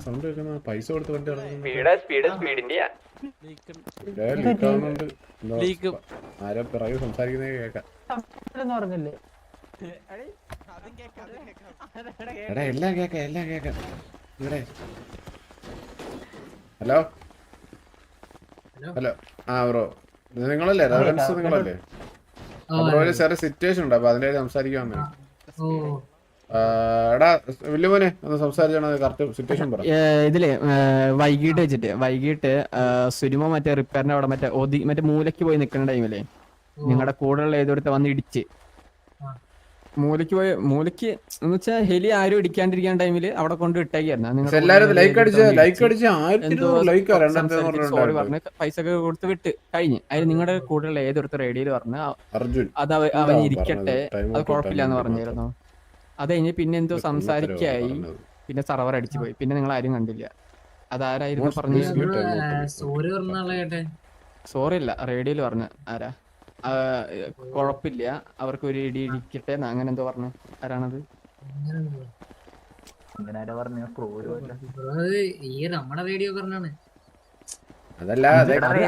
Sound കേൾക്കുന്ന പൈസ കൊടുത്ത് വണ്ടി ആരോ പിറകെ സംസാരിക്കുന്നത് കേക്കാം. എടാ എല്ലാം കേക്കാം ഇവിടെ. ഹലോ ആ ബ്രോ നിങ്ങളല്ലേ റെഫറൻസ് നിങ്ങളല്ലേ? ബ്രോ ഒരു ചെറിയ സിറ്റുവേഷൻ ഉണ്ട്, അപ്പൊ അതിന്റെ സംസാരിക്കാൻ വന്നു. എടാ വില്ലുമോനെ ഒന്ന് സംസാരിച്ചാണ് കറക്റ്റ് സിറ്റുവേഷൻ പറ. ഇതില് വൈകിട്ട് സുരുമ മറ്റേ റിപ്പയറിന്റെ അവിടെ മറ്റേ മൂലക്ക് പോയി നിൽക്കുന്ന ടൈമില്ലേ നിങ്ങളുടെ കൂടെയുള്ള ഏതൊരുത്ത വന്ന് ഇടിച്ച് മൂലക്ക് എന്ന് വെച്ചാൽ ഹെലി ആരും ഇടിക്കാണ്ടിരിക്കാൻ ടൈമില് അവിടെ കൊണ്ട് ഇട്ടേക്കായിരുന്നു. സോറി പറഞ്ഞ് പൈസ ഒക്കെ കൊടുത്ത് വിട്ട് കഴിഞ്ഞ് അതിന് നിങ്ങളുടെ കൂടെയുള്ള ഏതൊരുത്ത റേഡിയോയിൽ പറഞ്ഞ് അത് അവൻ ഇരിക്കട്ടെ, അത് കുഴപ്പമില്ലാന്ന് പറഞ്ഞായിരുന്നു. അത് കഴിഞ്ഞ് പിന്നെ എന്തോ സംസാരിക്കായി, പിന്നെ സർവർ അടിച്ചു പോയി, പിന്നെ നിങ്ങൾ ആരും കണ്ടില്ല. അതാരായിരുന്നു പറഞ്ഞു? സോറി അല്ല റേഡിയോയിൽ പറഞ്ഞു. ആരാ കുഴപ്പമില്ല അവർക്ക് ഒരു ഇടി ഇടിക്കട്ടെ അങ്ങനെ എന്തോ പറഞ്ഞു. ആരാണത്?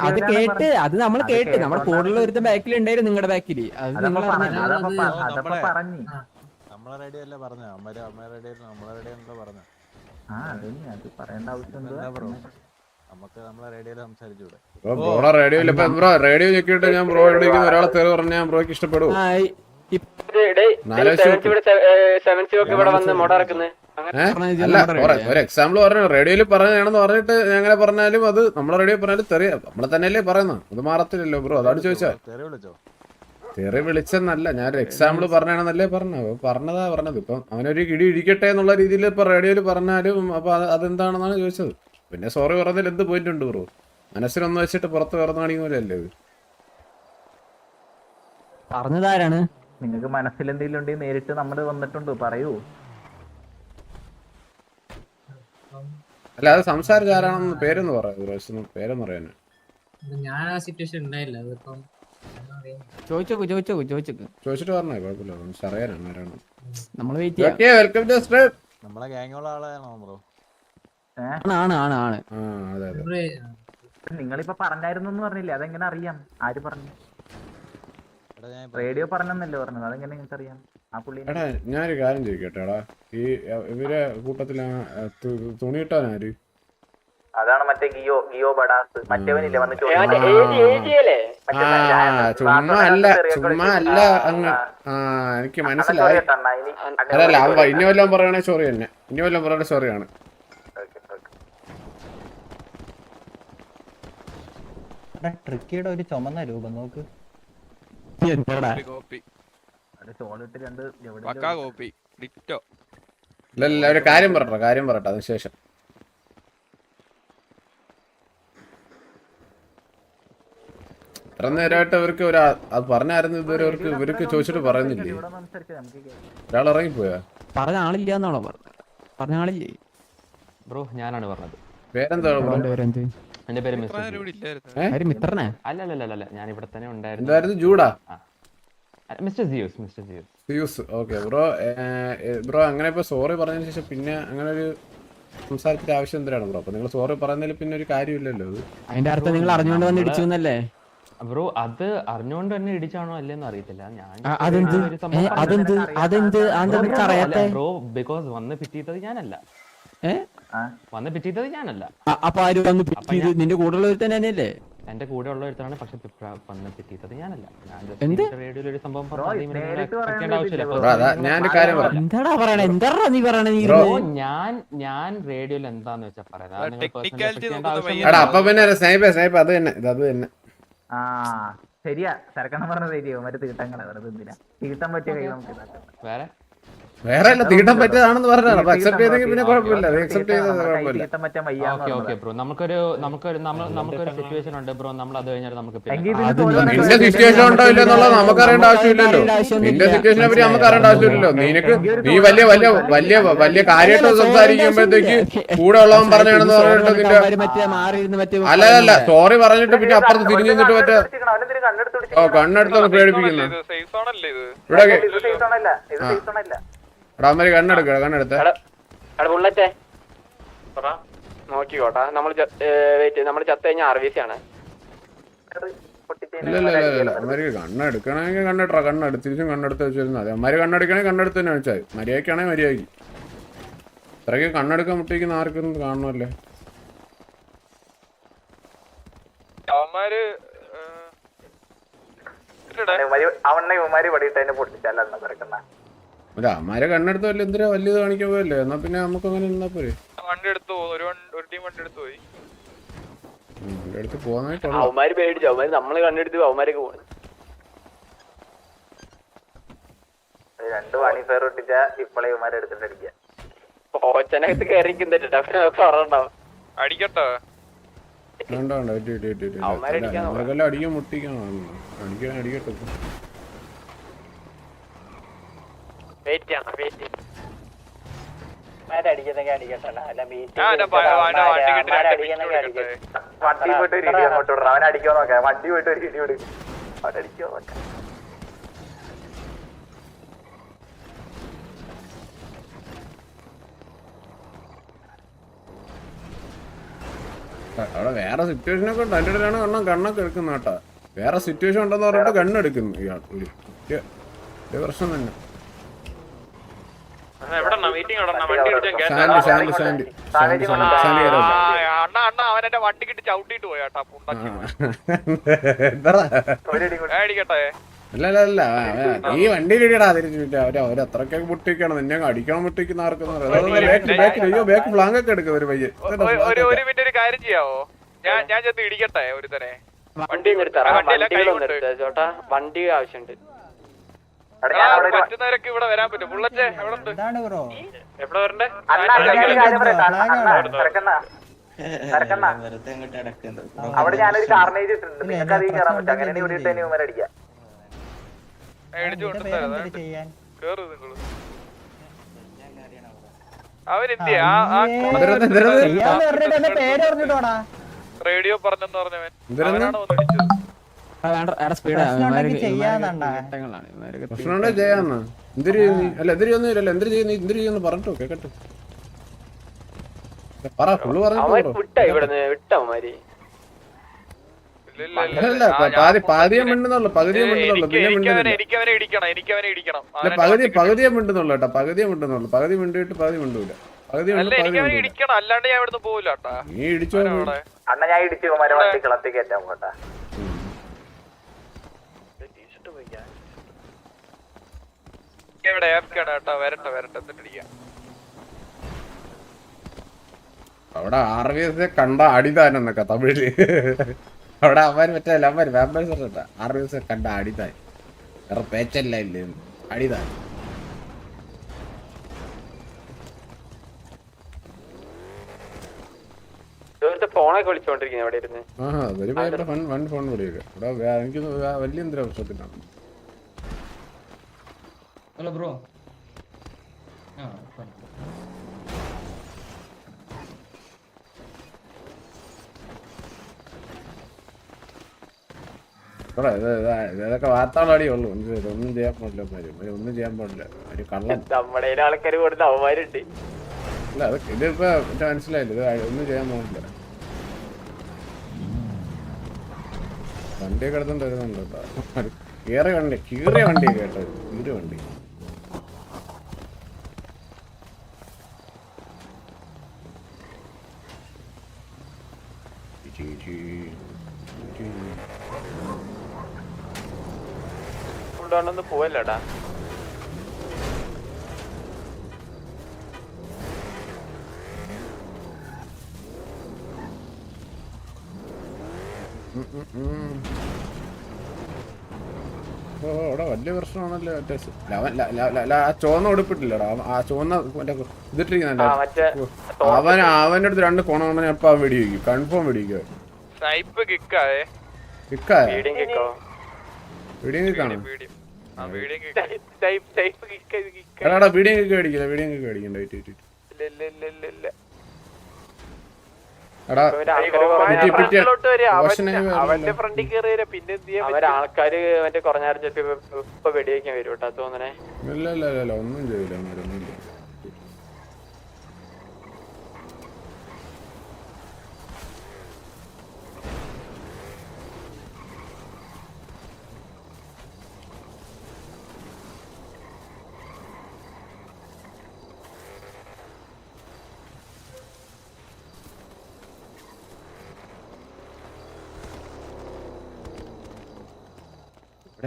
അത് കേട്ട് അത് നമ്മൾ കേട്ട് നമ്മുടെ കൂടുതൽ ഒരു ബാക്കിൽ ഉണ്ടായിരുന്നു, നിങ്ങളുടെ ബാക്കില്. അത് നിങ്ങൾ നമ്മളെ റേഡിയോ അല്ലേ പറഞ്ഞ അമ്മ റേഡിയോ നമ്മളെ റേഡിയോ എന്താ പറഞ്ഞ? അത് പറയേണ്ട ആവശ്യം നമുക്ക് നമ്മളെ റേഡിയോയിൽ സംസാരിച്ചൂടെ? റേഡിയോ ചെക്കിട്ട് ഞാൻ ബ്രോ എവിടേക്ക് ഒരാളെ തെറി പറഞ്ഞാൽ ബ്രോയ്ക്ക് ഇഷ്ടപ്പെടും. അല്ല ഒരു എക്സാമ്പിൾ പറഞ്ഞു, റേഡിയോയിൽ പറഞ്ഞാണെന്ന് പറഞ്ഞിട്ട് എങ്ങനെ പറഞ്ഞാലും അത് നമ്മളെ റേഡിയോ പറഞ്ഞാലും തെറി നമ്മളെ തന്നെയല്ലേ പറയുന്നത്, അത് മാറത്തില്ലല്ലോ ബ്രോ. അതാണ് ചോദിച്ചാൽ. തെറി വിളിച്ചെന്നല്ല, ഞാനൊരു എക്സാമ്പിൾ പറഞ്ഞാണെന്നല്ലേ പറഞ്ഞതാ പറഞ്ഞത്. ഇപ്പം അവനൊരു ഇടി ഇടിക്കട്ടെ എന്നുള്ള രീതിയിൽ ഇപ്പൊ റേഡിയോയിൽ പറഞ്ഞാലും അപ്പൊ അതെന്താണെന്നാണ് ചോദിച്ചത്. പിന്നെ സോറി പറഞ്ഞതിൽ എന്ത് പോയിന്റ് ഉണ്ട് ബ്രോ? മനസ്സിലൊന്നും വെച്ചിട്ട് പുറത്ത് വേറെ കാണിക്കുന്നില്ലല്ലേ ഇത്? പറഞ്ഞതാരാണ്? നിങ്ങൾക്ക് മനസ്സിൽ എന്തെങ്കിലും ഉണ്ടെങ്കിൽ നേരിട്ട് നമ്മൾ വന്നിട്ടുണ്ട് പറയൂ. അല്ല അത് സംസാരിച്ച ആരാണെന്ന് പേരൊന്ന് പറയാം, പേരൊന്ന് പറയാൻ. ഞാൻ ആ സിറ്റുവേഷൻ ഉണ്ടായില്ല, അതിപ്പം ചോദിച്ചിട്ട് പറഞ്ഞേ കുഴപ്പമില്ല, അറിയാനാണ് ആരാണ്. നമ്മള് നമ്മളെ ഗാങ്ങുള്ള ആളാണോ ബ്രോ? നിങ്ങളിപ്പോ പറഞ്ഞായിരുന്നു പറഞ്ഞില്ലേ, അതെങ്ങനെ അറിയാം? ആര് പറഞ്ഞു? റേഡിയോ പറഞ്ഞെന്നല്ലേ പറഞ്ഞത്, അതെങ്ങനെ നിങ്ങൾക്ക് അറിയാം? ആ പുള്ളി ഞാനൊരു കാര്യം ചോദിക്കട്ടെ എടാ, ഈ ഇവരെ കൂട്ടത്തിൽ തുണിയിട്ടാനാര്? അതാണ് മറ്റേ ഗിയോ ബഡാസ് മറ്റേവനില്ലേ വന്ന് ചുമ്മാ അല്ല അങ്ങ്. എനിക്ക് മനസ്സിലായി. അതല്ല ഇനി വല്ലതും പറയണേ സോറി തന്നെ, ഇനി വല്ലതും പറയണേ സോറിയാണ്. ട്രിക്കിയുടെ ഒരു ചുമന്ന രൂപം നോക്ക്. ഇല്ല ഒരു കാര്യം പറയട്ടെ അതിനുശേഷം. ഇത്ര നേരമായിട്ട് അവർക്ക് അത് പറഞ്ഞായിരുന്നു ഇതുവരെ ഇവർക്ക് ചോദിച്ചിട്ട് പറയുന്നില്ലേ? ഒരാൾ ഇറങ്ങിപ്പോയാ? പറഞ്ഞ ആളില്ല എന്നാണോ പറഞ്ഞ ആളില്ലേ ബ്രോ? ഞാനാണ് പറഞ്ഞത്. പേരെന്താണ്? എന്റെ പേര് മിത്രനെ? അല്ല ഞാൻ ഇവിടെ തന്നെ ഉണ്ടായിരുന്നു. ജൂഡാ? Mister Zeus. ഓക്കെ ബ്രോ അങ്ങനെ ഇപ്പൊ സോറി പറഞ്ഞതിന് ശേഷം പിന്നെ അങ്ങനെ ഒരു സംസാരത്തിന്റെ ആവശ്യം എന്തിനാണ് ബ്രോ? അപ്പൊ നിങ്ങൾ സോറി പറയുന്നതിൽ പിന്നെ ഒരു കാര്യമില്ലല്ലോ. അതിന്റെ അർത്ഥം നിങ്ങൾ അറിഞ്ഞുകൊണ്ട് വന്ന് ഇടിച്ചു എന്നല്ലേ ബ്രോ? അത് അറിഞ്ഞുകൊണ്ട് തന്നെ ഇടിച്ചാണോ അല്ലേന്ന് അറിയത്തില്ല. ബ്രോ ബിക്കോസ് വന്ന് പിറ്റിയത് ഞാനല്ല. അപ്പൊ ആര് വന്ന് പിറ്റിയത്? നിന്റെ കൂടെ ഉള്ളവർ തന്നെയല്ലേ? എന്റെ കൂടെ ഉള്ള ഒരുത്താണ്, പക്ഷെ വന്ന് പിറ്റിയത് ഞാനല്ല. റേഡിയോയിൽ ഒരു സംഭവം എന്താടാ പറയണേ? എന്താ നീ പറയണേ? ഞാൻ റേഡിയോയിൽ എന്താന്ന് വെച്ചാ പറയാം. ആ ശരിയാ, സരക്കണം പറഞ്ഞ ശരിയോ? മറ്റേ തീട്ടങ്ങളെ വെറുതെ എന്തിനാ തീട്ടം പറ്റിയ കൈ നമുക്ക് വേറെ വേറെ അല്ല തീട്ടം പറ്റിയതാണെന്ന് പറഞ്ഞാണ്. അക്സെപ്റ്റ് ചെയ്തെങ്കിൽ പിന്നെ കുഴപ്പമില്ല, അക്സെപ്റ്റ് ചെയ്തത് കുഴപ്പമില്ല. നമുക്കൊരു സിറ്റുവേഷൻ ഉണ്ട് ബ്രോ, നമ്മൾ അത് കഴിഞ്ഞാൽ നമുക്ക് നിന്റെ സിറ്റുവേഷൻ ഉണ്ടോ ഇല്ല എന്നുള്ളത് നമുക്ക് അറിയേണ്ട ആവശ്യമില്ലല്ലോ. നിന്റെ സിറ്റുവേഷനെ പറ്റി നമുക്ക് അറിയേണ്ട ആവശ്യമില്ലല്ലോ. നീ വലിയ കാര്യമായിട്ട് സംസാരിക്കുമ്പോഴത്തേക്ക് കൂടെ ഉള്ളവൻ പറഞ്ഞാണെന്ന് പറഞ്ഞിട്ട് നിന്റെ അല്ല സോറി പറഞ്ഞിട്ട് പിന്നെ അപ്പുറത്ത് തിരിഞ്ഞു നിന്നിട്ട് മറ്റേ ഓ കണ്ണെടുത്തൊന്ന് പേടിപ്പിക്കുന്ന ഇവിടെ അവന്മാര് കണ്ണെടുത്ത ബുള്ളറ്റേ നോക്കിക്കോട്ടാ നമ്മള് ചത്ത കഴിഞ്ഞ RVC ആണ്. ഇല്ല അവന്മാര് കണ്ണെടുക്കണമെങ്കിൽ കണ്ണെടുത്താ കണ്ണെടുത്തിരിച്ചും കണ്ണെടുത്ത് വെച്ചിരുന്നു അതെ അവന്മാര് കണ്ണെടുക്കണമെങ്കിൽ കണ്ണെടുത്ത് തന്നെ വെച്ചാൽ മര്യാദക്കാണെങ്കിൽ മര്യാദക്ക് ഇത്രയ്ക്ക് കണ്ണെടുക്കാൻ മുട്ടിക്കുന്ന ആർക്കും കാണണമല്ലേ. അല്ല അമ്മാരെ കണ്ണെടുത്ത് വല്ല എന്തിനാ വലിയത് കാണിക്കാൻ പോയല്ലേ എന്നാ പിന്നെ നമുക്ക് അങ്ങനെ നിന്നാ പോരെ. വണ്ടി എടുത്ത് പോകാനായിട്ടുള്ള അവന്മാര് പേടിച്ചു അവന്മാര് നമ്മള് കണ്ടെടുത്ത് അവന്മാരൊക്കെ പോണു. 2 വാണി ഫെയർ ഒട്ടിച്ചാ ഇപ്പളെ ഇവന്മാരെ എടുത്തിട്ട് അടിക്കുക. ഓച്ചനകത്ത് കയറിക്കുന്നുണ്ടാവും അടിക്കട്ടോ വേണ്ട അടിക്കാൻ മുട്ടിക്കണം അടിക്കട്ടെ. വണ്ടി പോയിട്ട് ഒരു ഇടി അങ്ങോട്ട് വിടണം. അവൻ അടിക്കോ നോക്കാം. വണ്ടി പോയിട്ട് ഒരു ഇടി വിടും. അവൻ അടിക്കോ നോക്കാം. അവിടെ വേറെ സിറ്റുവേഷൻ ഒക്കെ ഉണ്ട്. അതിൻ്റെ ഇടയിലാണ് കണ്ണൊക്കെ എടുക്കുന്ന കേട്ടാ. വേറെ സിറ്റുവേഷൻ ഉണ്ടെന്ന് പറഞ്ഞിട്ട് കണ്ണെടുക്കുന്നു ഇയാൾ. പ്രശ്നം തന്നെ. അല്ല ഈ വണ്ടിയിലിടാ തിരിച്ചിട്ട് അവരത്രക്കൊക്കെ മുട്ടിക്കണം. നിന്നെ അടിക്കണം മുട്ടിക്കുന്ന ആർക്കും ബാക്ക് ഫ്ലാങ്ക് ഒക്കെ എടുക്കും ഒരു പയ്യെ. ഒരു കാര്യം ചെയ്യാവോ, ഞാൻ ചെന്ന് ഇടിക്കട്ടെ ഒരു തന്നെ ചോട്ടാ വണ്ടി ആവശ്യമുണ്ട്. പറ്റുന്നവരൊക്കെ ഇവിടെ വരാൻ പറ്റും. ബുള്ളറ്റ് എവിടെ ഉണ്ട്, എവിടെ വരണ്ടേ? അവിടെ ഞാനൊരു കാർണേജ് ഇട്ടിട്ടുണ്ട്. നിങ്ങൾക്ക് അധികം കയറാൻ പറ്റും. അങ്ങനെ ഇവിടെ ഇട്ട് തന്നെ ഇവന്മാരെ അടിക്കാം. ഇടിച്ചു കൊണ്ടുതരാം. കേറ് നിങ്ങള്. അവരെന്തിയ റേഡിയോ പറഞ്ഞെന്ന് പറഞ്ഞവൻ അവനാണോ ഒന്ന് ഇടിച്ചത്? പ്രശ്നമുണ്ടേ ചെയ്യാന്ന് എന്തിരി അല്ല എന്തിരിയൊന്നും ഇല്ലല്ലോ. എന്തിരി ചെയ്യുന്നു പറഞ്ഞിട്ടോ കേക്കട്ടെ. പറ ഫുള്ള് പറഞ്ഞു. പാതിയെ മിണ്ടുന്നുള്ളു പകുതിയെ മിണ്ടുന്നുള്ളു. പിന്നെ പകുതിയെ മിണ്ടുന്നുള്ളു കേട്ടാ. പകുതിയെ മിണ്ടുന്നുള്ളു. പകുതി മിണ്ടിട്ട് പകുതി മിണ്ടൂല. പകുതി അല്ലാണ്ട് ഞാൻ ഇവിടുന്ന് പോവില്ല. നീ ഇടിച്ചോ അണ്ണ ഞാൻ ഇടിച്ചു വണ്ടി കളത്തി കയറ്റാൻ പോട്ടാ. അവിടെ RVS കണ്ട അടിതാനെന്നൊക്കെ തമിഴില്. അവിടെ അവന്മാര് മറ്റേ അവന്മാര് വാമ്പേഴ്സ് RVS കണ്ട അടിതാൻ. വേറെ പേച്ചല്ല ഇല്ലേ അടിതാൻ. ഫോണൊക്കെ വിളിച്ചോണ്ടിരിക്കുന്നത് അവിടെ ഇരുന്ന്. വൺ ഫോൺ വിളിയൊക്കെ ഇവിടെ എനിക്ക് വലിയ എന്തൊരു പ്രശ്നത്തിനാണ്. Hello bro. ഇതൊക്കെ വാർത്തകളാടിയേ ഉള്ളൂ. ഒന്നും ചെയ്യാൻ പാടില്ല. ഒന്നും ചെയ്യാൻ പാടില്ല. ഒരു കള്ളം നമ്മുടെ ആൾക്കാർ കൊടുത്ത അവന്മാരുണ്ട്. അല്ല അത് ഇതിപ്പോ മനസ്സിലായില്ല. ഇത് ഒന്നും ചെയ്യാൻ പാടില്ല. വണ്ടിയൊക്കെ എടുത്തോണ്ട് വരുന്നുണ്ട് കേട്ടോ. കീറിയ വണ്ടിയൊക്കെ കേട്ടോ. കീറിയ വണ്ടി കൊണ്ടുപോകണമെന്ന് പോവല്ലടാ. അവിടെ വലിയ പ്രശ്നമാണല്ലോ. മറ്റേ ആ ചുവന്ന ഉടുപ്പിട്ടില്ലടാ. ആ ചുവന്ന ഇതിട്ടിരിക്കുന്നല്ലോ. അവന്റെ അടുത്ത് 2 കോണം എപ്പ വെടി വയ്ക്കും. കൺഫേം വെടി വയ്ക്കും. എടാ വീഡിയോ ഒക്കെ അടിക്കില്ല. വീഡിയോ ഒക്കെ അടിക്കണ്ട. എടാ അവന്റെ ഫ്രണ്ടിൽ കയറി പിന്നെ ആൾക്കാര് മറ്റേ കുറഞ്ഞ ഇപ്പൊ വെടിവെക്കാൻ വരും കേട്ടോ തോന്നണേ. ഇല്ല ഒന്നും ചെയ്യില്ല ഒന്നും ചെയ്യില്ല.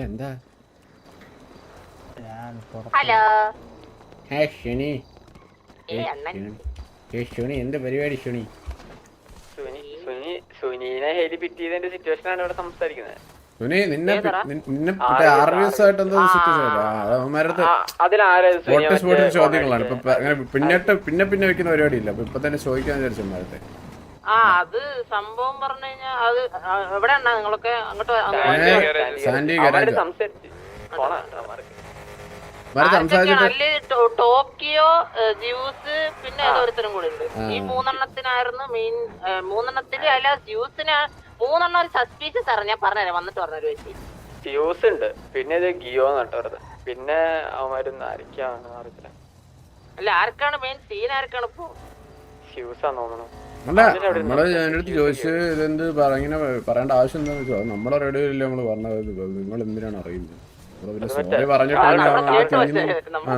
എന്താ ഹലോ ഷുണി എന്ത് പരിപാടി ഷുണി? സുനീനെ ഹെലി പിറ്റിയതിന്റെ സിറ്റുവേഷൻ ആണ് ഇവിടെ സംസാരിക്കുന്നത്. സുനി നിന്നെ RVS ആയിട്ട് എന്തോ സിറ്റുവേഷൻ ചോദ്യങ്ങളാണ് ഇപ്പൊ അങ്ങനെ പിന്നെ വെക്കുന്ന പരിപാടിയില്ല. അപ്പൊ ഇപ്പൊ തന്നെ ചോദിക്കാന്ന് വിചാരിച്ചു നേരത്തെ. അത് സംഭവം പറഞ്ഞു കഴിഞ്ഞാ അത് എവിടെയാണ് നിങ്ങളൊക്കെ അങ്ങോട്ട് സാൻഡി ടോക്കിയോ ജ്യൂസ് പിന്നെ ഓരോരുത്തരും കൂടെ ഉണ്ട്. ഈ 3 എണ്ണത്തിനായിരുന്നു മെയിൻ. 3 എണ്ണത്തില് അല്ല ജ്യൂസിന് 3 എണ്ണം ഒരു സസ്പീഷ്യസ് ആണ്. ഞാൻ പറഞ്ഞുതരാം വന്നിട്ട് പറഞ്ഞൊരു വെച്ച് ജ്യൂസ് ഉണ്ട് പിന്നെ ഇത് ഗിയോ നട്ടത് പിന്നെ അവന്മാരൊന്നും ആരൊക്കെയാണ് അറിയില്ല. അല്ല ആർക്കാണ് മെയിൻ സീൻ ആർക്കാണ് ഇപ്പൊ? ജ്യൂസാന്ന് തോന്നുന്നു. അല്ല നമ്മള് എന്റെ അടുത്ത് ചോദിച്ചു ഇതെന്ത് ഇങ്ങനെ പറയേണ്ട ആവശ്യം എന്താന്ന് വെച്ചാൽ നമ്മളെ റേഡിയോയിലല്ലേ നമ്മള് പറഞ്ഞത്. നിങ്ങൾ എന്തിനാണ് അറിയുന്നത്? സോറി പറഞ്ഞിട്ട്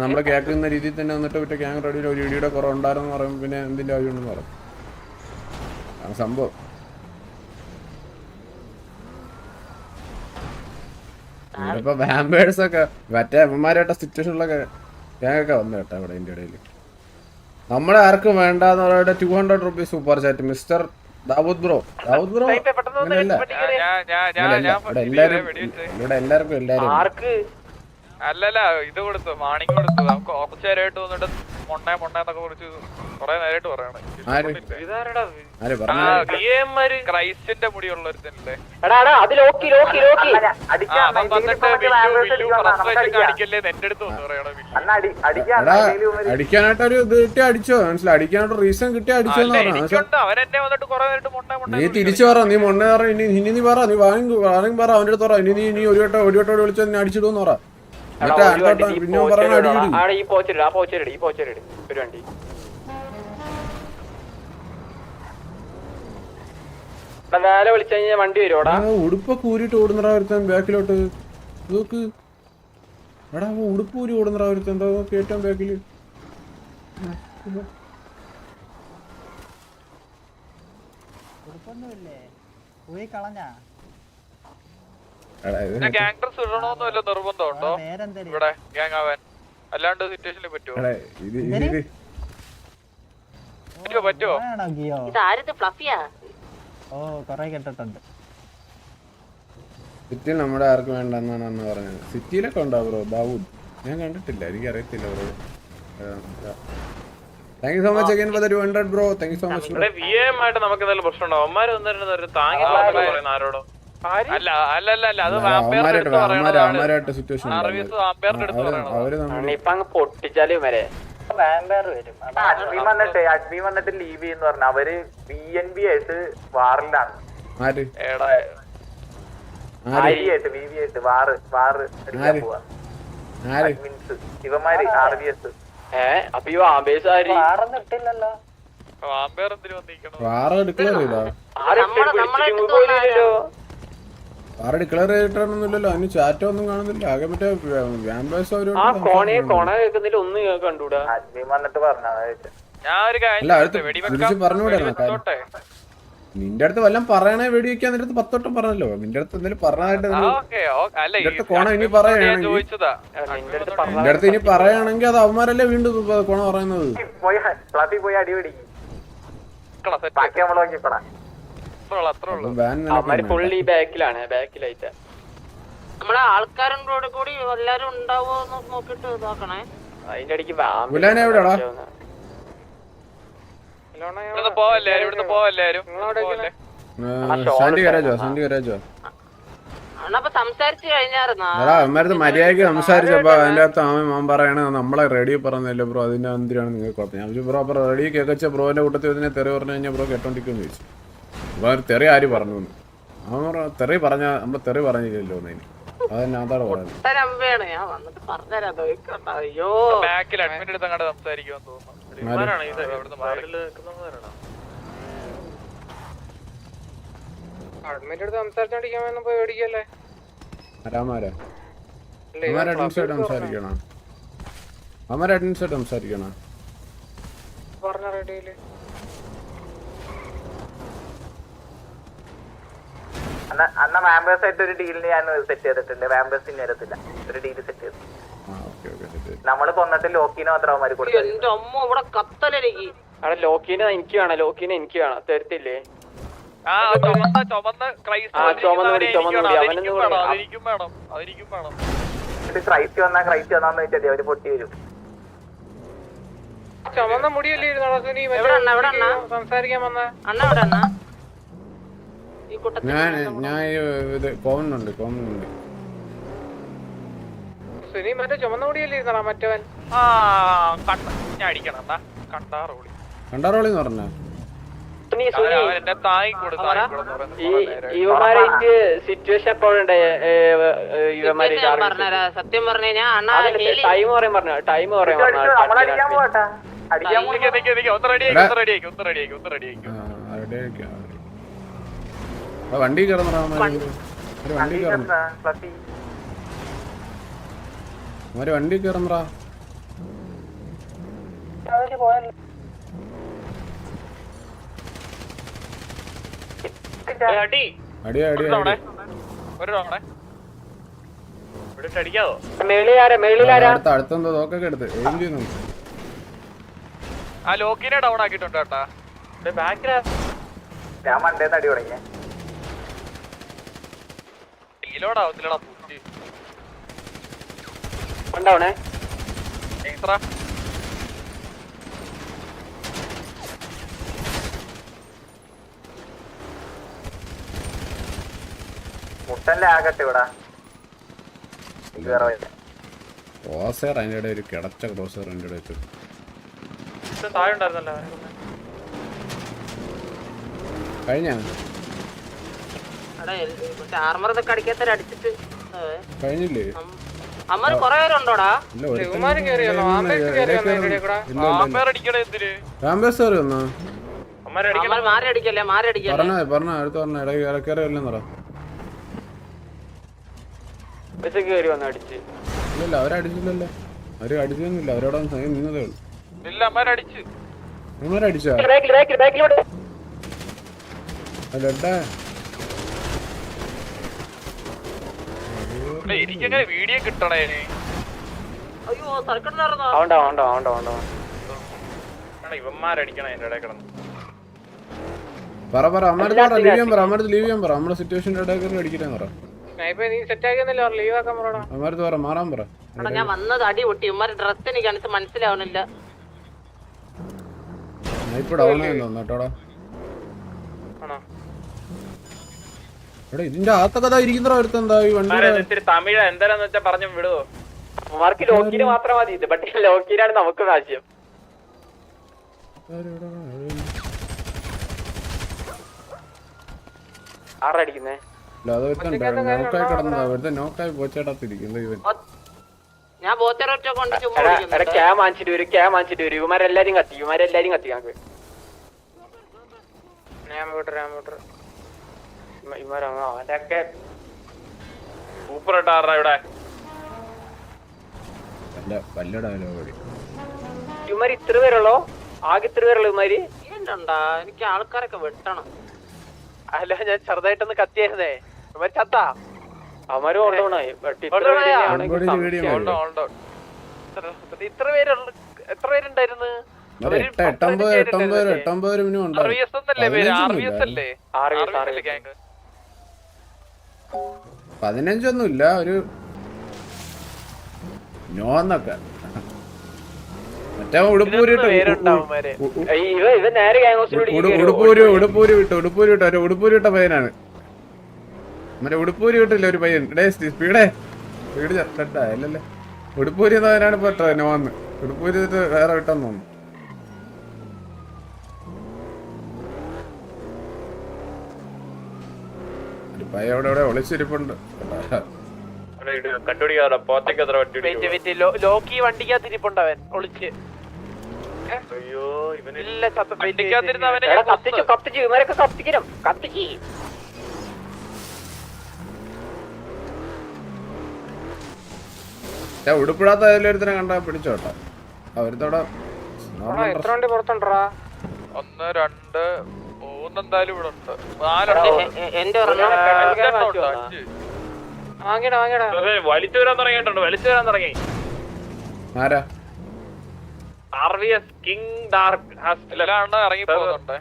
നമ്മള് കേൾക്കുന്ന രീതിയിൽ തന്നെ വന്നിട്ട് മറ്റേ ക്യാങ് റേഡിയോയിൽ ഒരു ഇടിയുടെ കുറവുണ്ടായിരുന്നു പറയുമ്പോൾ പിന്നെ എന്തിന്റെ ആവശ്യമുണ്ടെന്ന് പറയും. ആ സംഭവം ഇപ്പൊ വാമ്പേഴ്സ് ഒക്കെ മറ്റേ അമ്മമാരായിട്ട സിറ്റുവേഷനിലൊക്കെ ക്യാങ്ങൊക്കെ വന്നു കേട്ടോ ഇവിടെ ഇതിന്റെ ഇടയിൽ. നമ്മളെ ആർക്കും വേണ്ടെന്ന് പറയുന്നത് 200 rupees super chat mister Dawood bro. എല്ലാരും അല്ലല്ല ഇത് കൊടുത്തു മാണിക്ക് കൊടുത്തു. നമുക്ക് കുറച്ചു നേരമായിട്ട് വന്നിട്ട് മൊണ്ണേന്നൊക്കെ കുറിച്ച് കൊറേ നേരമായിട്ട് പറയണേ. ക്രൈസ്റ്റിന്റെ മുടിയുള്ള ഒരുത്തല്ലേ കാണിക്കല്ലേ എന്റെ അടുത്ത് വന്ന് പറയണേ. അടിക്കാനായിട്ട് ഒരു ഇത് കിട്ടി അടിച്ചോ മനസ്സിലായി. അടിക്കാനായിട്ട് റീസൺ കിട്ടി അടിച്ചോന്ന് പറഞ്ഞു. അവനെന്നെ വന്നിട്ട് കൊറേ നേരിട്ട് നീ തിരിച്ചു പറ. നീ മൊണ്ണ പറ. ഇനി നീ പറ. നീ വാങ്ങി പറ. അവന്റെ അടുത്ത് പറ. ഇനി ഒരു വട്ടം വിളിച്ചാൽ നീ അടിച്ചിടുന്ന് പറ. പിന്നെ പറയണ വണ്ടി വരുവാ. ഉടുപ്പൊക്കെ ഊരിട്ട് ഓടുന്നറാ ഒരുത്തൻ ബാക്കിലോട്ട് നോക്ക്. എടാ ഉടുപ്പ് ഊരി ഓടുന്നറാ ഒരുത്തൻ എന്താ കേട്ടാൻ ബാക്കില്. ഗാങ്ടർസ് ഇടണോന്നല്ല നിർബന്ധമുണ്ടോ ഇവിടെ ഗാങ് ആവാൻ? അല്ലാണ്ട് സിറ്റുവേഷനിൽ പറ്റുമോ? പറ്റുമോ? സിറ്റിയിൽ നമ്മുടെ ആർക്കും വേണ്ടെന്നാണ് അന്ന് പറഞ്ഞത്. സിറ്റിയിലൊക്കെ ഉണ്ടാവും ബ്രോ ദാവൂദ്. ഞാൻ കണ്ടിട്ടില്ല, എനിക്ക് അറിയത്തില്ല bro. Thank you so much again for the 200 bro. Thank you so much. ആയിട്ട് നമുക്ക് എന്തെങ്കിലും പ്രശ്നമുണ്ടോ? അവന്മാര് വന്നിട്ട് താങ്ങി ആരോടോ? അല്ല അത് അവന്മാരായിട്ട് സിറ്റുവേഷൻ പൊട്ടിച്ചാലും വരെ അഡ്മി വന്നിട്ട് ലീവ് ചെയ്യുന്ന പറഞ്ഞ അവര് BNB ആയിട്ട് വാറിലാണ്. ഇവന്മാര് RVS. അപ്പൊ ഈ ആംബേസ് ഇട്ടില്ലല്ലോ. ഡിക്ലെയർ ചെയ്തിട്ടൊന്നുമില്ലല്ലോ. അതിന് ചാറ്റോ ഒന്നും കാണുന്നില്ല. ആകെ മറ്റേ വാമ്പേഴ്സ് ഒന്നും കണ്ടൂടാ. അഡ്മി വന്നിട്ട് പറഞ്ഞൂടെ. നിന്റെ അടുത്ത് വല്ലതും പറയണേ വെടിവെക്കാൻ നിന്റെ അടുത്ത് 10 വട്ടം പറഞ്ഞല്ലോ. നിന്റെ അടുത്ത് എന്തെങ്കിലും പറഞ്ഞായിട്ട് കോണ ഇനി പറയുകയാണെങ്കിൽ നിന്റെ അടുത്ത് ഇനി പറയുകയാണെങ്കിൽ അത് അവന്മാരല്ലേ വീണ്ടും കോണ പറയുന്നത്. പോയി അടിപിടി ബാക്കി നമ്മൾ നോക്കിക്കോളാം. നമ്മളെ ആൾക്കാരുടെ കൂടി എല്ലാരും ഉണ്ടാവോ നോക്കിട്ട് നോക്കണേ. അതിന്റെ ഇടയ്ക്ക് എവിടെടാ പോവല്ലാരും സണ്ടി കരാജോ. അപ്പൊ സംസാരിച്ചു കഴിഞ്ഞായിരുന്നാ എടാ അവന്മാരത് മര്യാദയ്ക്ക് സംസാരിച്ചപ്പോ അതിന്റെ അകത്ത് അവൻ പറയണ നമ്മളെ റെഡി പറഞ്ഞല്ലോ ബ്രോ അതിന്റെ എന്തിനാണ് നിങ്ങൾക്ക് കുഴപ്പം ഞാൻ ചോദിച്ചു ബ്രോ അപ്പൊ റെഡി കേൾച്ച ബ്രോന്റെ കൂട്ടത്തിൽ ഇതിനെ തെറി പറഞ്ഞു കഴിഞ്ഞാൽ ബ്രോ കേട്ടോണ്ടിരിക്കുമെന്ന് ചോദിച്ചു അപ്പൊ തെറി ആര് പറഞ്ഞു അവൻ തെറി പറഞ്ഞ നമ്മള് തെറി പറഞ്ഞില്ലല്ലോ അതിന് അതന്നെ അതാണ് പറയുന്നത് അമ്പയാണ് ഞാൻ വന്നിട്ട് പറഞ്ഞുതരാം നോക്കണ്ട. അയ്യോ ബാക്കിൽ അഡ്മിറ്റ് എടുത്ത് അങ്ങോട്ട് സംസാരിക്കുമെന്ന് തോന്നുന്നു. ഇവന്മാരാണ് ഇത് ഇവിടുന്ന് മാറി നിൽക്കുന്നവരാണോ? അഡ്മിറ്റ് എടുത്ത് സംസാരിച്ചോണ്ടിരിക്കാൻ പോയി ഓടിക്കല്ലേ? ആരാമാരാ അവന്മാരെ അഡ്മിൻസായിട്ട് സംസാരിക്കണോ? അവന്മാരെ അഡ്മിൻസായിട്ട് സംസാരിക്കണോ? പറഞ്ഞ റെഡിയില് അന്ന മാമ്പേഴ്സ് ആയിട്ട് ഒരു ഡീലിന് ഞാൻ സെറ്റ് ചെയ്തിട്ടുണ്ട്. മാമ്പേഴ്സ് നേരത്തില്ല ഒരു ഡീല് സെറ്റ് ചെയ്തു. നമ്മള് കൊന്നിട്ട് ലോക്കിന് മാത്രം അവന്മാര് കൊടുക്കും. എന്റെ അമ്മ ഇവിടെ കത്തലെനിക്ക്. അവിടെ ലോക്കിനെ എനിക്ക് വേണം, ലോക്കിനെ എനിക്ക് വേണം. തരത്തില്ലേ? ചുമന്ന ക്രൈസ്റ്റ് വന്നാന്ന് വെച്ചാൽ അവര് പൊട്ടി വരും. ചുമന്ന മുടിയല്ലേ സംസാരിക്കാൻ വന്ന അണ്ണ എവിടെ അണ്ണ? ഈ കൂട്ടത്തിൽ ഞാൻ ഇത് കോമനുണ്ട് സുനി മറ്റേ ചുമന്ന മുടിയല്ലേ ഇരുന്നടാ മറ്റവൻ. ഞാൻ അടിക്കണം കണ്ടാറോളിന്ന് പറഞ്ഞ ഇവന്മാരായിട്ട് സിറ്റുവേഷൻ എപ്പോഴുണ്ട്? പറഞ്ഞുതരാ. സത്യം പറഞ്ഞു കഴിഞ്ഞാ അണ്ണ ടൈം പറയാൻ പറഞ്ഞു. നമ്മളടിക്കാൻ പോട്ടാ. അടിക്കാൻ വണ്ടി കയറുന്നടാ വണ്ടി കയറുന്നടാ. അടി അടി അടി ഒരു തവണ അടിക്കാവോ? അടുത്തെന്തോ നോക്കൊക്കെ എടുത്ത് എയിം ചെയ്യുന്നു. ആ ലോക്കിനെ ഡൗൺ ആക്കിയിട്ടുണ്ട് കേട്ടാ. ബാക്കിലാ ഞാൻ മണ്ടേന്ന് അടി തുടങ്ങിയ ഡീലോടാവത്തില്ലടാ. ഉണ്ടാവണേ എക്സ്ട്രാ മുട്ടല്ലേ ആകട്ടെ ഇവിടെ. ക്രോസർ അതിൻ്റെ ഇടയിൽ ഒരു കിടച്ച ക്രോസർ അതിൻ്റെ ഇടയിൽ വെച്ചു. താഴെ ഉണ്ടായിരുന്നല്ലോ കഴിഞ്ഞ ആർമർ ഇതൊക്കെ അടിക്കാത്ത അടിച്ചിട്ട് കഴിഞ്ഞില്ലേ? അമ്മ കൊറേ പേരുണ്ടോടാ? റാംബേസ് വന്നോ? മാറി അടിക്കല്ലേ മാറി അടിക്കല്ലേ പറഞ്ഞ അടുത്ത് പറഞ്ഞ ഇടക്കേറി വല്ലെന്നറ. കയറി വന്ന് അടിച്ച് ഇല്ലല്ല അവരടിച്ചില്ലല്ലോ. അവര് അടിച്ചൊന്നുമില്ല. അവരോട് നിന്നതേ ഉള്ളു. അടിച്ചാ അല്ലട്ടാ എനിക്കങ്ങനെ വീഡിയോ കിട്ടണേ. അയ്യോ സർക്കട്ട് ഇവന്മാരടിക്കണ എന്റെ ഇടയിൽ കിടന്നു. പറ അമ്മടുത്ത് ലീവ് ചെയ്യാൻ പറ. നമ്മുടെ സിറ്റുവേഷൻ്റെ ഇടയിൽ അടിക്കട്ടെന്ന് പറ. നീ സെറ്റ് ആക്കിയെന്നല്ലോ ലീവ് ആക്കാൻ പറയടാ. അമ്മടുത്ത് പറ മാറാൻ പറ. ഞാൻ വന്നത് അടി പൊട്ടി. ഉമ്മാരുടെ ഡ്രസ് എനിക്ക് കണ്ടിട്ട് മനസ്സിലാവണില്ല. ഇപ്പൊ ഡൗൺ ആയി തോന്നട്ടോടാ. ഇതിന്റെ അകത്തൊക്കെ ഇരിക്കുന്ന അടുത്തെന്താ ഈ വണ്ടി തമിഴ് എന്തായാലും വെച്ചാ പറഞ്ഞു വിടുവോ? മാർക്ക് ലോക്കിന് മാത്രം മതി. ഇത് പക്ഷേ ലോക്കിനാണ് നമുക്ക് ആവശ്യം. ആറടിക്കുന്നേ നോക്കായി കിടന്നതാ. വെറുതെ നോക്കായി പോച്ചേട്ടാത്തിരിക്കുന്നത് ഇവൻ. ഞാൻ ബോച്ചറൊറ്റ കൊണ്ട് ക്യാം വാങ്ങിച്ചിട്ട് വരും. ഇവന്മാരെല്ലാരും കത്തി ഞങ്ങൾക്ക്. അവന്റെ ഒക്കെ സൂപ്പർ ഇട്ടാറാ ഇവിടെ. ഇവന്മാര് ഇത്ര പേരുള്ളോ? ആകെ ഇത്ര പേരുള്ളൂ ഇവന്മാര്? ഉണ്ടാ എനിക്ക് ആൾക്കാരൊക്കെ വെട്ടണം. അല്ല ഞാൻ ചെറുതായിട്ടൊന്ന് കത്തിയായിരുന്നേ. ഇവന്മാര് ചത്താ? അവന്മാര് കൊണ്ടോണായി. ഇത്ര പേരുള്ള എത്ര പേരുണ്ടായിരുന്നു? 15 ഒരു നോന്നൊക്കെ മറ്റേ ഉടുപ്പൂരി വിട്ട പയ്യനാണ്. മറ്റേ ഉടുപ്പൂരി കിട്ടില്ല ഒരു പയ്യൻ സ്പീഡ് ചേട്ടാ ഉടുപ്പൂരി എന്നവനാണ് ഇപ്പൊ നോന്ന് ഉടുപ്പൂരി വേറെ കിട്ടാന്ന് തോന്നുന്നു. ഒരു പയ്യ അവിടെ ഒളിച്ചിരിപ്പുണ്ട്. കണ്ടുപിടിക്കാറ പോത്തേക്ക് എത്ര ലോക്കി വണ്ടിക്കകത്തിരിപ്പുണ്ടവൻ ഒളിച്ച്. അയ്യോ കത്തിച്ചു കത്തിച്ചു ഇവരൊക്കെ കത്തിക്കണം കത്തിക്ക്. ഉടുപ്പിടാത്ത അതിലൊരുത്തനെ കണ്ടാ പിടിച്ചോട്ടെ. അവരുത്തോടെ എത്ര വണ്ടി പുറത്തുണ്ടാ? 1 2 3 എന്തായാലും ഇവിടെ ഉണ്ട്. എന്റെ വലിച്ചു വരാൻ തുടങ്ങി. ആരാ RVS കിങ് ഡാർക്ക് ഇറങ്ങി പോകുന്നുണ്ട്.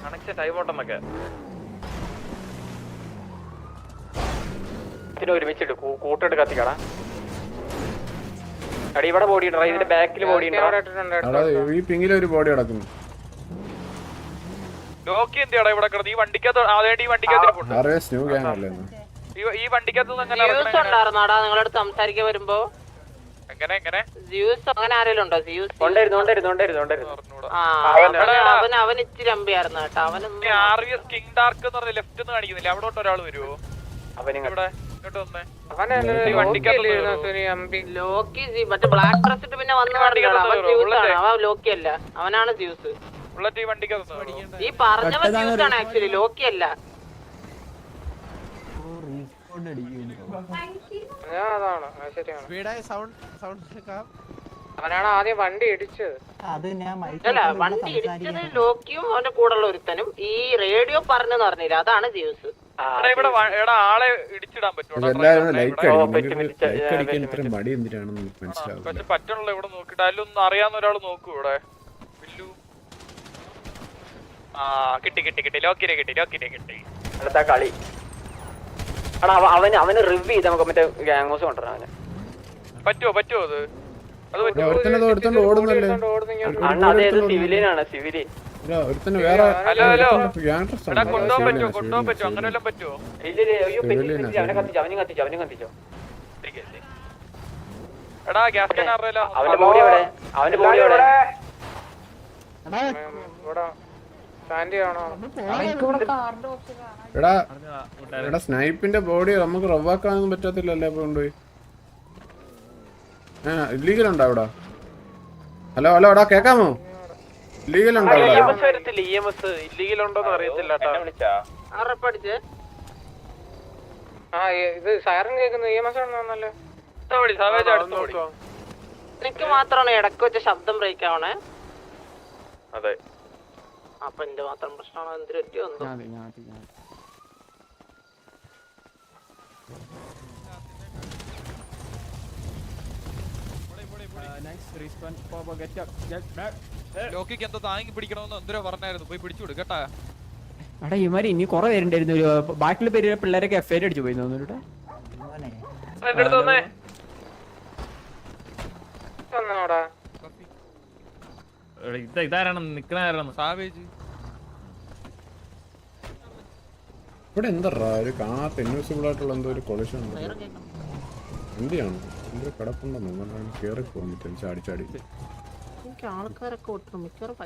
കണക്ഷൻ ടൈം ഓട്ടെന്നൊക്കെ ഒരുമിച്ചിട്ട് കൂട്ടിട്ട് കത്തിക്കടാ. അടി ഇവിടെ ബോഡി ഉണ്ടോ? ഇതിന്റെ ബാക്കിൽ ബോഡി ഈ പിങ്ങിലൊരു ബോഡി കിടക്കുന്നു. ലോക്കി എന്തിയാടാ ഇവിടെ കിടന്ന്? ഈ വണ്ടിക്കകത്ത് ആദ്യമായിട്ട് ഈ വണ്ടിക്കകത്ത് RS ന്യൂ ഗ്യാങ് അല്ലേ? ഈ വണ്ടിക്കകത്ത് ഉണ്ടായിരുന്നാടാ നിങ്ങളടുത്ത് സംസാരിക്കാൻ വരുമ്പോ? എങ്ങനെ അങ്ങനെ ആരെങ്കിലും ഉണ്ടോ? അവൻ ഇച്ചിരി അമ്പിയായിരുന്നു കേട്ടോ. RVS കിങ് ഡാർക്ക് എന്ന് പറഞ്ഞ ലെഫ്റ്റ് നിന്ന് കാണിക്കുന്നില്ല. അവിടോട്ട് ഒരാൾ വരുവോ? ഇവിടെ ലോക്കി മറ്റേ ബ്ലാക്ക് ഡ്രസ് ഇട്ട് പിന്നെ വന്ന് അവൻ ലോക്കി അല്ല, അവനാണ് ജ്യൂസ്. ഈ പറഞ്ഞവൻ ജ്യൂസ് ആണ് ആക്ച്വലി, ലോക്കി അല്ല. അവനാണ് ആദ്യം വണ്ടി ഇടിച്ചത്. അല്ല വണ്ടി ഇടിച്ചത് ലോക്കിയും അവന്റെ കൂടെ ഉള്ള ഒരുത്തനും. ഈ റേഡിയോ പറഞ്ഞെന്ന് പറഞ്ഞില്ല, അതാണ് ജ്യൂസ്. ആളെ ഇടിച്ചിടാൻ പറ്റുള്ളൂ ഇവിടെ നോക്കിട്ട് അതിലൊന്നും അറിയാവുന്ന ഒരാൾ നോക്കൂ ഇവിടെ. കിട്ടി ലോക്കിനെ കിട്ടി. അടുത്ത കളി അവന് റിവ്യൂ ചെയ്ത് നമുക്ക് മറ്റേ ഗാങ്സ് കൊണ്ടുവരാം. അവന് പറ്റുമോ അത് സിവിലിയനാണ് സിവിലിയൻ. കൊണ്ടുപോകാൻ പറ്റുമോ അങ്ങനെ വല്ലതും പറ്റുമോ? അവനെ കത്തിച്ചോ. എടാ ഗ്യാസ് ക്യാൻ അറിയില്ല. അവന്റെ ബോഡി എവിടെ? എടാ സ്നൈപ്പിന്റെ ബോഡി നമുക്ക് റവാക്കാനൊന്നും പറ്റത്തില്ലല്ലേ? അപ്പൊ കൊണ്ടുപോയി ഇല്ലീഗൽ ഉണ്ടോ അവിടെ? ഹലോ എടാ കേക്കാമോ? ഇല്ലീഗൽ ഉണ്ടോ? ഇല്ലീഗൽ ഉണ്ടോന്ന് അറിയത്തില്ല. എനിക്ക് മാത്രമാണ് ഇടയ്ക്ക് വെച്ച ശബ്ദം ബ്രേക്ക് ആവണേ. അതെ അപ്പൊ എന്റെ മാത്രം പ്രശ്നമാണോ? എന്തിനു പറ്റിയോ എന്തോ. ലോക്കിക്ക് എന്താ താങ്ങി പിടിക്കണമെന്ന് എന്തിനാ പറഞ്ഞായിരുന്നു? പോയി പിടിച്ചു കേട്ടാ. എടാ ഇമാര് ഇനി കുറെ പേരുണ്ടായിരുന്നു. ബാക്കിയുള്ള പേര് പിള്ളേരൊക്കെ FIR അടിച്ചു പോയി തോന്നുന്നു. ഇതാരാണ് നിക്കണാരാണ്? സാവേജ് ഇവിടെ എന്താ ഒരു കാണാത്ത ഇൻവിസിബിൾ ആയിട്ടുള്ള എന്തോ ഒരു കൊളിഷൻ ഉണ്ട്. എന്തിനാണ് എന്തൊരു കിടപ്പുണ്ടെന്ന് കേറി പോകുന്നു ചാടി. എനിക്ക് ആൾക്കാരൊക്കെ ഒട്ടും മിക്കവാറും